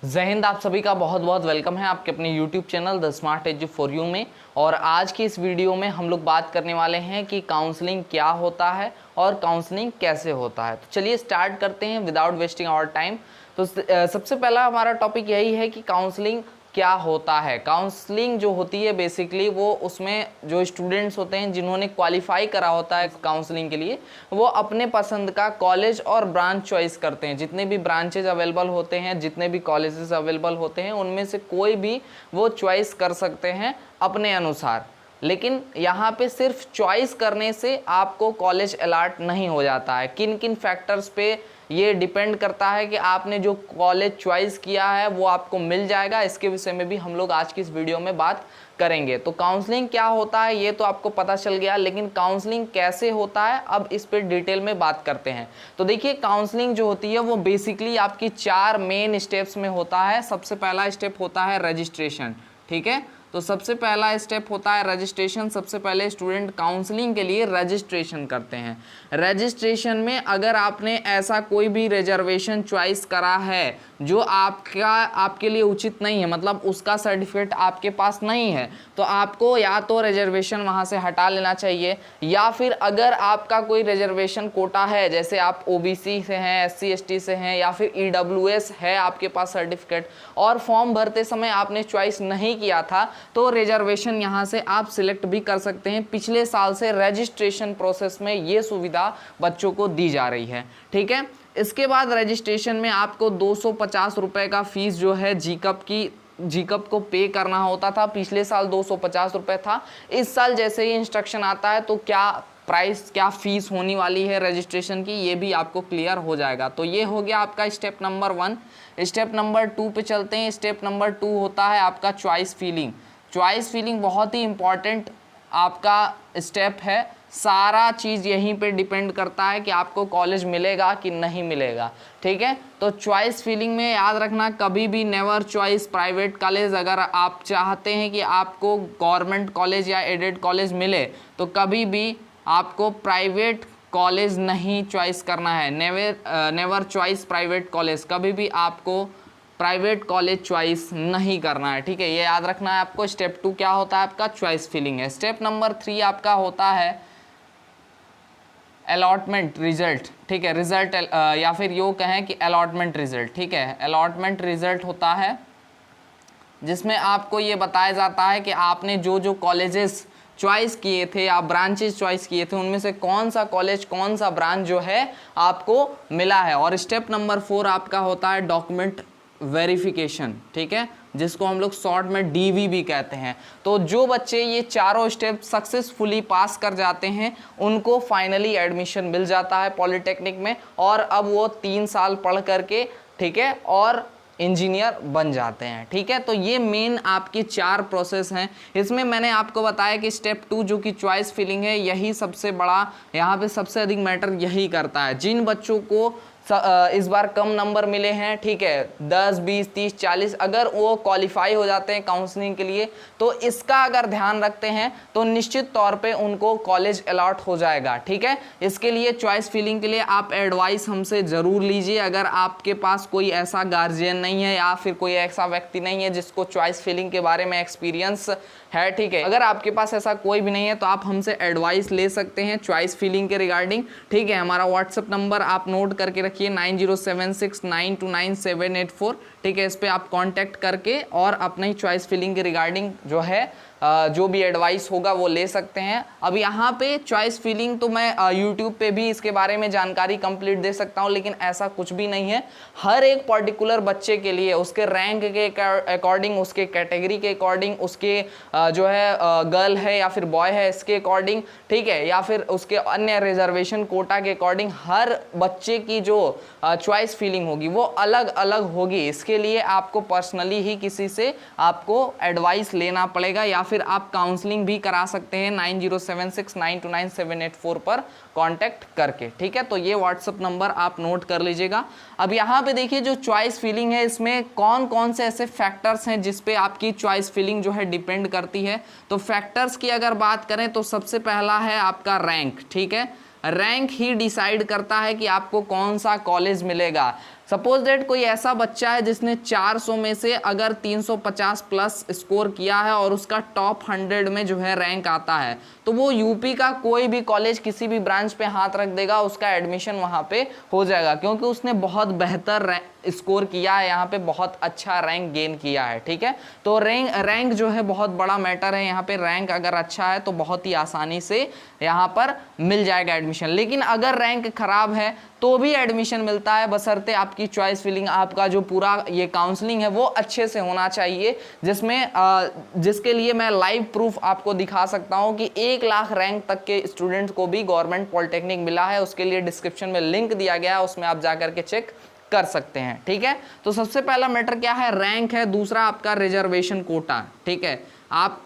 जय हिंद। आप सभी का बहुत बहुत वेलकम है आपके अपने YouTube channel the smart edu for you में। और आज की इस वीडियो में हम लोग बात करने वाले हैं कि काउंसलिंग क्या होता है और काउंसलिंग कैसे होता है। तो चलिए स्टार्ट करते हैं विदाउट वेस्टिंग आवर टाइम। तो सबसे पहला हमारा टॉपिक यही है कि काउंसलिंग क्या होता है। काउंसलिंग जो होती है बेसिकली वो उसमें जो स्टूडेंट्स होते हैं जिन्होंने क्वालिफाई करा होता है काउंसलिंग के लिए, वो अपने पसंद का कॉलेज और ब्रांच चॉइस करते हैं। जितने भी ब्रांचेज अवेलेबल होते हैं, जितने भी कॉलेजेस अवेलेबल होते हैं, उनमें से कोई भी वो चॉइस कर सकते हैं अपने अनुसार। लेकिन यहाँ पे सिर्फ चॉइस करने से आपको कॉलेज अलॉट नहीं हो जाता है। किन किन फैक्टर्स पे ये डिपेंड करता है कि आपने जो कॉलेज चॉइस किया है वो आपको मिल जाएगा, इसके विषय में भी हम लोग आज की इस वीडियो में बात करेंगे। तो काउंसलिंग क्या होता है ये तो आपको पता चल गया, लेकिन काउंसलिंग कैसे होता है अब इस पर डिटेल में बात करते हैं। तो देखिए, काउंसलिंग जो होती है वो बेसिकली आपकी 4 मेन स्टेप्स में होता है। सबसे पहला स्टेप होता है रजिस्ट्रेशन। ठीक है, तो सबसे पहला स्टेप होता है रजिस्ट्रेशन। सबसे पहले स्टूडेंट काउंसलिंग के लिए रजिस्ट्रेशन करते हैं। रजिस्ट्रेशन में अगर आपने ऐसा कोई भी रिजर्वेशन चॉइस करा है जो आपके लिए उचित नहीं है, मतलब उसका सर्टिफिकेट आपके पास नहीं है, तो आपको या तो रिजर्वेशन वहाँ से हटा लेना चाहिए, या फिर अगर आपका कोई रिजर्वेशन कोटा है, जैसे आप ओबीसी से हैं, SC ST से हैं, या फिर EWS है आपके पास सर्टिफिकेट, और फॉर्म भरते समय आपने चॉइस नहीं किया था, तो रिजर्वेशन यहाँ से आप सिलेक्ट भी कर सकते हैं। पिछले साल से रजिस्ट्रेशन प्रोसेस में ये सुविधा बच्चों को दी जा रही है। ठीक है, इसके बाद रजिस्ट्रेशन में आपको 250 रुपये का फीस जो है जीकप को पे करना होता था। पिछले साल 250 रुपये था। इस साल जैसे ही इंस्ट्रक्शन आता है तो क्या फीस होने वाली है रजिस्ट्रेशन की, ये भी आपको क्लियर हो जाएगा। तो ये हो गया आपका स्टेप नंबर 1। स्टेप नंबर 2 पे चलते हैं। स्टेप नंबर 2 होता है आपका चॉइस फिलिंग। चॉइस फिलिंग बहुत ही इंपॉर्टेंट आपका स्टेप है। सारा चीज़ यहीं पे डिपेंड करता है कि आपको कॉलेज मिलेगा कि नहीं मिलेगा। ठीक है, तो चॉइस फिलिंग में याद रखना, कभी भी नेवर चॉइस प्राइवेट कॉलेज। अगर आप चाहते हैं कि आपको गवर्नमेंट कॉलेज या एडेड कॉलेज मिले, तो कभी भी आपको प्राइवेट कॉलेज नहीं चॉइस करना है। नेवर चॉइस प्राइवेट कॉलेज, कभी भी आपको प्राइवेट कॉलेज चॉइस नहीं करना है। ठीक है, ये याद रखना है आपको। स्टेप 2 क्या होता है आपका चॉइस फिलिंग है। स्टेप नंबर 3 आपका होता है अलॉटमेंट रिजल्ट। ठीक है, रिजल्ट या फिर यूँ कहें कि अलॉटमेंट रिजल्ट। ठीक है, अलॉटमेंट रिजल्ट होता है जिसमें आपको ये बताया जाता है कि आपने जो जो कॉलेजेस चॉइस किए थे या ब्रांचेस चॉइस किए थे, उनमें से कौन सा कॉलेज, कौन सा ब्रांच जो है आपको मिला है। और स्टेप नंबर 4 आपका होता है डॉक्यूमेंट वेरिफिकेशन। ठीक है, जिसको हम लोग शॉर्ट में DV भी कहते हैं। तो जो बच्चे ये चारों स्टेप सक्सेसफुली पास कर जाते हैं, उनको फाइनली एडमिशन मिल जाता है पॉलिटेक्निक में, और अब वो 3 साल पढ़ करके, ठीक है, और इंजीनियर बन जाते हैं। ठीक है, तो ये मेन आपकी 4 प्रोसेस हैं। इसमें मैंने आपको बताया कि स्टेप 2 जो कि चॉइस फिलिंग है, यही सबसे बड़ा, यहाँ पे सबसे अधिक मैटर यही करता है। जिन बच्चों को इस बार कम नंबर मिले हैं, ठीक है, 10, 20, 30, 40, अगर वो क्वालिफाई हो जाते हैं काउंसलिंग के लिए, तो इसका अगर ध्यान रखते हैं तो निश्चित तौर पे उनको कॉलेज अलॉट हो जाएगा। ठीक है, इसके लिए चॉइस फिलिंग के लिए आप एडवाइस हमसे ज़रूर लीजिए। अगर आपके पास कोई ऐसा गार्जियन नहीं है या फिर कोई ऐसा व्यक्ति नहीं है जिसको चॉइस फिलिंग के बारे में एक्सपीरियंस है, ठीक है, अगर आपके पास ऐसा कोई भी नहीं है तो आप हमसे एडवाइस ले सकते हैं चॉइस फिलिंग के रिगार्डिंग। ठीक है, हमारा व्हाट्सएप नंबर आप नोट करके रखिए 9076929784। ठीक है, इस पर आप कांटेक्ट करके और अपनी चॉइस फिलिंग के रिगार्डिंग जो है जो भी एडवाइस होगा वो ले सकते हैं। अब यहाँ पे चॉइस फिलिंग तो मैं YouTube पे भी इसके बारे में जानकारी कंप्लीट दे सकता हूँ, लेकिन ऐसा कुछ भी नहीं है। हर एक पर्टिकुलर बच्चे के लिए उसके रैंक के अकॉर्डिंग, उसके कैटेगरी के अकॉर्डिंग, उसके जो है गर्ल है या फिर बॉय है इसके अकॉर्डिंग, ठीक है, या फिर उसके अन्य रिजर्वेशन कोटा के अकॉर्डिंग, हर बच्चे की जो चॉइस फिलिंग होगी वो अलग अलग होगी। इसके लिए आपको पर्सनली ही किसी से आपको एडवाइस लेना पड़ेगा, या फिर आप काउंसलिंग भी करा सकते हैं 9076929784 पर कांटेक्ट करके। ठीक है, तो ये व्हाट्सएप नंबर आप नोट कर लीजिएगा। अब यहाँ पे देखिए, जो चॉइस फिलिंग है इसमें कौन कौन से ऐसे फैक्टर्स हैं जिस पे आपकी चॉइस फिलिंग जो है डिपेंड करती है। तो फैक्टर्स की अगर बात करें तो सबसे पहला है आपका रैंक। ठीक है, रैंक ही डिसाइड करता है कि आपको कौन सा कॉलेज मिलेगा। सपोज दैट कोई ऐसा बच्चा है जिसने 400 में से अगर 350 प्लस स्कोर किया है और उसका टॉप 100 में जो है रैंक आता है, तो वो यूपी का कोई भी कॉलेज किसी भी ब्रांच पे हाथ रख देगा, उसका एडमिशन वहाँ पे हो जाएगा, क्योंकि उसने बहुत बेहतर स्कोर किया है, यहाँ पे बहुत अच्छा रैंक गेन किया है। ठीक है, तो रैंक जो है बहुत बड़ा मैटर है यहाँ पे। रैंक अगर अच्छा है तो बहुत ही आसानी से यहाँ पर मिल जाएगा एडमिशन, लेकिन अगर रैंक खराब है तो भी एडमिशन मिलता है, बशर्ते आपकी चॉइस फिलिंग, आपका जो पूरा ये काउंसलिंग है वो अच्छे से होना चाहिए, जिसके लिए मैं लाइव प्रूफ आपको दिखा सकता हूं कि 1 लाख रैंक तक के स्टूडेंट्स को भी गवर्नमेंट पॉलिटेक्निक मिला है। उसके लिए डिस्क्रिप्शन में लिंक दिया गया है, उसमें आप जाकर के चेक कर सकते हैं। ठीक है, तो सबसे पहला मैटर क्या है, रैंक है। दूसरा आपका रिजर्वेशन कोटा। ठीक है, आप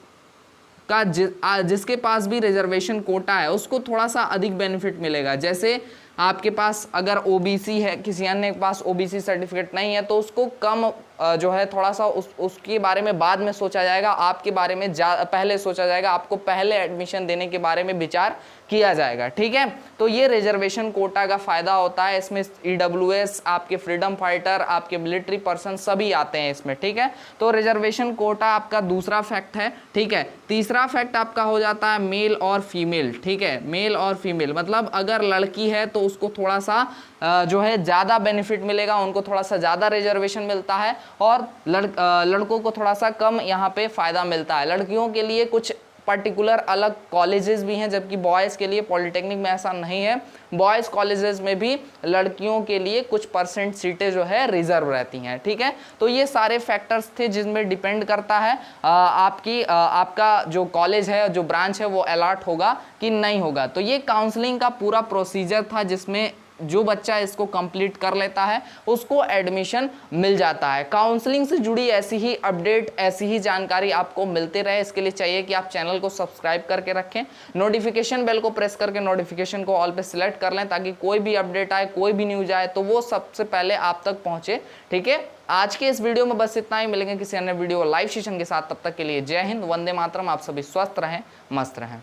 जिसके पास भी रिजर्वेशन कोटा है उसको थोड़ा सा अधिक बेनिफिट मिलेगा। जैसे आपके पास अगर ओबीसी है, किसी अन्य के पास ओबीसी सर्टिफिकेट नहीं है, तो उसको कम जो है थोड़ा सा उसके बारे में बाद में सोचा जाएगा, आपके बारे में पहले सोचा जाएगा, आपको पहले एडमिशन देने के बारे में विचार किया जाएगा। ठीक है, तो ये रिजर्वेशन कोटा का फायदा होता है। इसमें ईडब्ल्यूएस, आपके फ्रीडम फाइटर, आपके मिलिट्री पर्सन सभी आते हैं इसमें। ठीक है, तो रिजर्वेशन कोटा आपका दूसरा फैक्ट है। ठीक है, तीसरा फैक्ट आपका हो जाता है मेल और फीमेल। ठीक है, मेल और फीमेल मतलब अगर लड़की है तो उसको थोड़ा सा जो है ज़्यादा बेनिफिट मिलेगा, उनको थोड़ा सा ज़्यादा रिजर्वेशन मिलता है, और लड़कों को थोड़ा सा कम यहाँ पे फ़ायदा मिलता है। लड़कियों के लिए कुछ पर्टिकुलर अलग कॉलेजेस भी हैं, जबकि बॉयज़ के लिए पॉलिटेक्निक में ऐसा नहीं है। बॉयज़ कॉलेजेस में भी लड़कियों के लिए कुछ परसेंट सीटें जो है रिजर्व रहती हैं। ठीक है, तो ये सारे फैक्टर्स थे जिसमें डिपेंड करता है आपका जो कॉलेज है, जो ब्रांच है, वो अलॉट होगा कि नहीं होगा। तो ये काउंसलिंग का पूरा प्रोसीजर था, जिसमें जो बच्चा इसको कंप्लीट कर लेता है उसको एडमिशन मिल जाता है। काउंसलिंग से जुड़ी ऐसी ही अपडेट, ऐसी ही जानकारी आपको मिलते रहे, इसके लिए चाहिए कि आप चैनल को सब्सक्राइब करके रखें, नोटिफिकेशन बेल को प्रेस करके नोटिफिकेशन को ऑल पे सिलेक्ट कर लें, ताकि कोई भी अपडेट आए, कोई भी न्यूज आए तो वो सबसे पहले आप तक पहुंचे। ठीक है, आज के इस वीडियो में बस इतना ही। मिलेंगे किसी अन्य वीडियो लाइव सेशन के साथ, तब तक के लिए जय हिंद, वंदे मातरम। आप सभी स्वस्थ रहें, मस्त रहें।